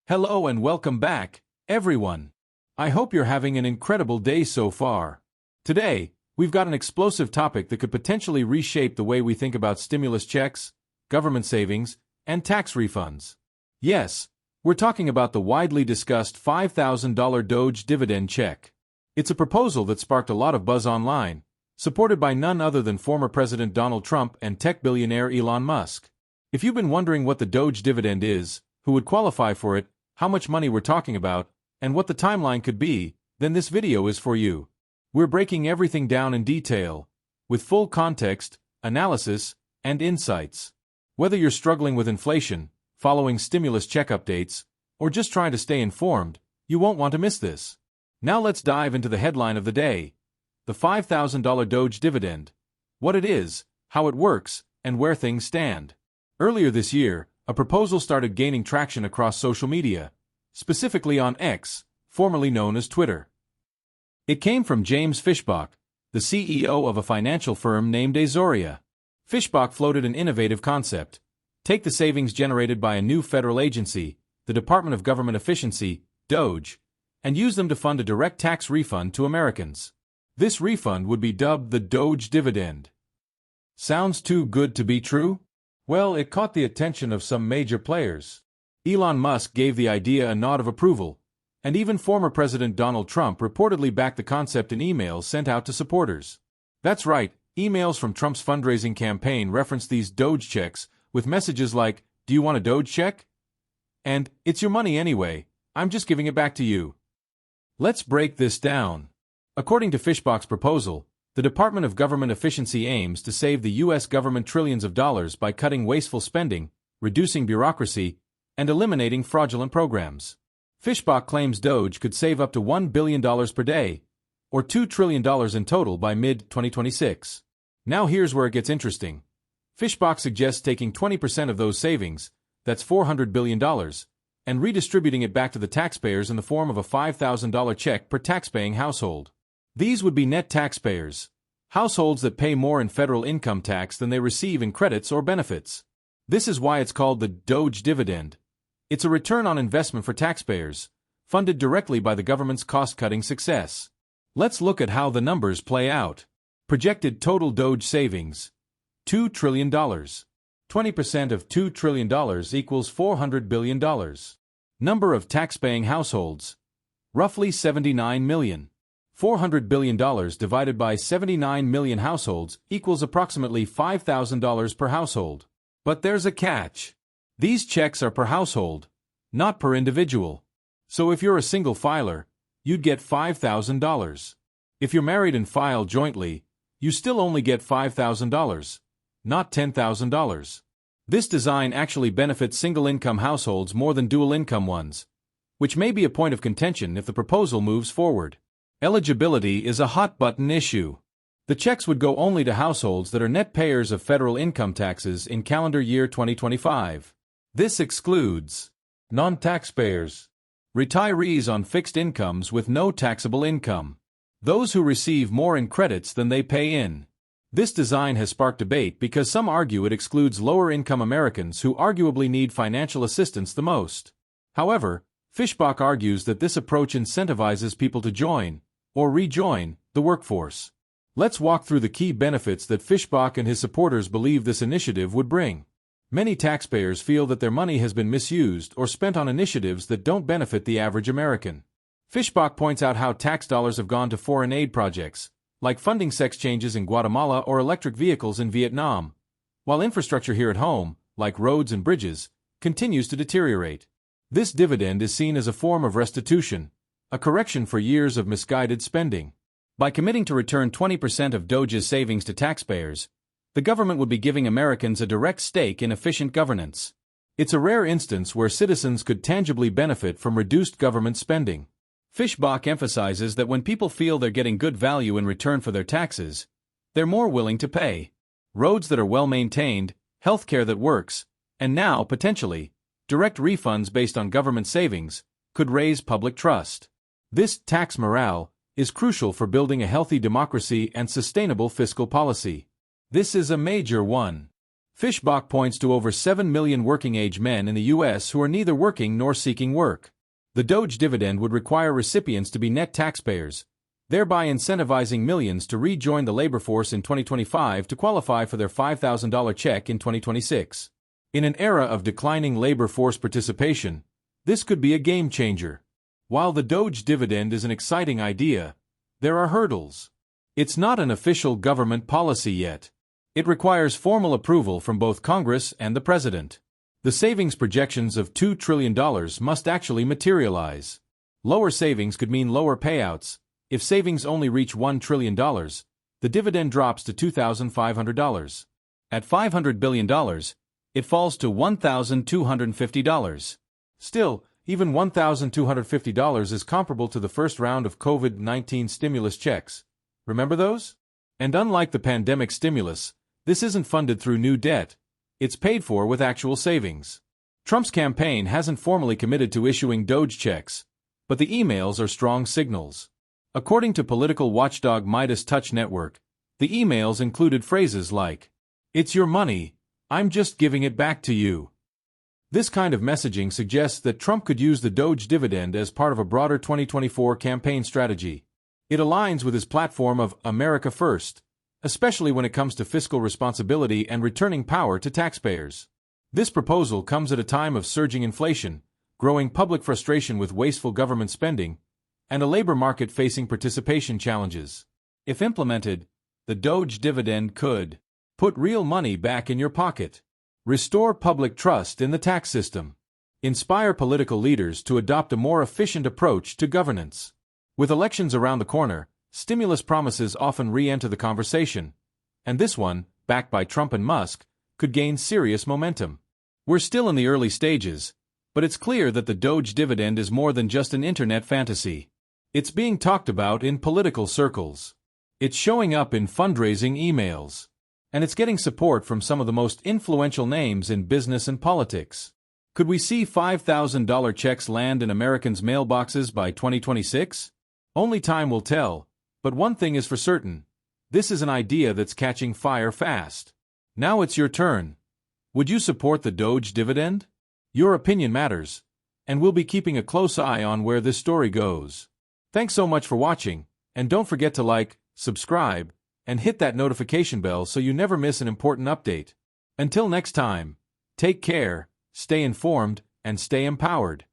Hello and welcome back, everyone. I hope you're having an incredible day so far. Today, we've got an explosive topic that could potentially reshape the way we think about stimulus checks, government savings, and tax refunds. Yes, we're talking about the widely discussed $5,000 DOGE dividend check. It's a proposal that sparked a lot of buzz online, supported by none other than former President Donald Trump and tech billionaire Elon Musk. If you've been wondering what the DOGE dividend is, who would qualify for it, how much money we're talking about, and what the timeline could be, then this video is for you. We're breaking everything down in detail, with full context, analysis, and insights. Whether you're struggling with inflation, following stimulus check updates, or just trying to stay informed, you won't want to miss this. Now let's dive into the headline of the day. The $5,000 DOGE dividend. What it is, how it works, and where things stand. Earlier this year, a proposal started gaining traction across social media, specifically on X, formerly known as Twitter. It came from James Fishbach, the CEO of a financial firm named Azoria. Fishbach floated an innovative concept. Take the savings generated by a new federal agency, the Department of Government Efficiency, DOGE, and use them to fund a direct tax refund to Americans. This refund would be dubbed the DOGE dividend. Sounds too good to be true? Well, it caught the attention of some major players. Elon Musk gave the idea a nod of approval, and even former President Donald Trump reportedly backed the concept in emails sent out to supporters. That's right, emails from Trump's fundraising campaign referenced these DOGE checks with messages like, "Do you want a DOGE check?" And, "It's your money anyway, I'm just giving it back to you." Let's break this down. According to Fishbach's proposal, the Department of Government Efficiency aims to save the U.S. government trillions of dollars by cutting wasteful spending, reducing bureaucracy, and eliminating fraudulent programs. Fishbach claims DOGE could save up to $1 billion per day, or $2 trillion in total by mid-2026. Now here's where it gets interesting. Fishbach suggests taking 20% of those savings, that's $400 billion, and redistributing it back to the taxpayers in the form of a $5,000 check per taxpaying household. These would be net taxpayers, households that pay more in federal income tax than they receive in credits or benefits. This is why it's called the DOGE dividend. It's a return on investment for taxpayers, funded directly by the government's cost-cutting success. Let's look at how the numbers play out. Projected total DOGE savings: $2 trillion. 20% of $2 trillion equals $400 billion. Number of taxpaying households: roughly 79 million. $400 billion divided by 79 million households equals approximately $5,000 per household. But there's a catch. These checks are per household, not per individual. So if you're a single filer, you'd get $5,000. If you're married and file jointly, you still only get $5,000, not $10,000. This design actually benefits single-income households more than dual-income ones, which may be a point of contention if the proposal moves forward. Eligibility is a hot-button issue. The checks would go only to households that are net payers of federal income taxes in calendar year 2025. This excludes non-taxpayers, retirees on fixed incomes with no taxable income, those who receive more in credits than they pay in. This design has sparked debate because some argue it excludes lower-income Americans who arguably need financial assistance the most. However, Fishbach argues that this approach incentivizes people to join, or rejoin, the workforce. Let's walk through the key benefits that Fishbach and his supporters believe this initiative would bring. Many taxpayers feel that their money has been misused or spent on initiatives that don't benefit the average American. Fishbach points out how tax dollars have gone to foreign aid projects, like funding sex changes in Guatemala or electric vehicles in Vietnam, while infrastructure here at home, like roads and bridges, continues to deteriorate. This dividend is seen as a form of restitution, a correction for years of misguided spending. By committing to return 20% of DOGE's savings to taxpayers, the government would be giving Americans a direct stake in efficient governance. It's a rare instance where citizens could tangibly benefit from reduced government spending. Fishbach emphasizes that when people feel they're getting good value in return for their taxes, they're more willing to pay. Roads that are well maintained, healthcare that works, and now, potentially, direct refunds based on government savings, could raise public trust. This tax morale is crucial for building a healthy democracy and sustainable fiscal policy. This is a major one. Fishbach points to over 7 million working-age men in the U.S. who are neither working nor seeking work. The DOGE dividend would require recipients to be net taxpayers, thereby incentivizing millions to rejoin the labor force in 2025 to qualify for their $5,000 check in 2026. In an era of declining labor force participation, this could be a game-changer. While the DOGE dividend is an exciting idea, there are hurdles. It's not an official government policy yet. It requires formal approval from both Congress and the President. The savings projections of $2 trillion must actually materialize. Lower savings could mean lower payouts. If savings only reach $1 trillion, the dividend drops to $2,500. At $500 billion, it falls to $1,250. Still, even $1,250 is comparable to the first round of COVID-19 stimulus checks. Remember those? And unlike the pandemic stimulus, this isn't funded through new debt. It's paid for with actual savings. Trump's campaign hasn't formally committed to issuing DOGE checks, but the emails are strong signals. According to political watchdog Midas Touch Network, the emails included phrases like, "It's your money, I'm just giving it back to you." This kind of messaging suggests that Trump could use the DOGE dividend as part of a broader 2024 campaign strategy. It aligns with his platform of America First, especially when it comes to fiscal responsibility and returning power to taxpayers. This proposal comes at a time of surging inflation, growing public frustration with wasteful government spending, and a labor market facing participation challenges. If implemented, the DOGE dividend could put real money back in your pocket, restore public trust in the tax system, inspire political leaders to adopt a more efficient approach to governance. With elections around the corner, stimulus promises often re-enter the conversation, and this one, backed by Trump and Musk, could gain serious momentum. We're still in the early stages, but it's clear that the DOGE dividend is more than just an internet fantasy. It's being talked about in political circles. It's showing up in fundraising emails, and it's getting support from some of the most influential names in business and politics. Could we see $5,000 checks land in Americans' mailboxes by 2026? Only time will tell. But one thing is for certain, this is an idea that's catching fire fast. Now it's your turn. Would you support the DOGE dividend? Your opinion matters, and we'll be keeping a close eye on where this story goes. Thanks so much for watching, and don't forget to like, subscribe, and hit that notification bell so you never miss an important update. Until next time, take care, stay informed, and stay empowered.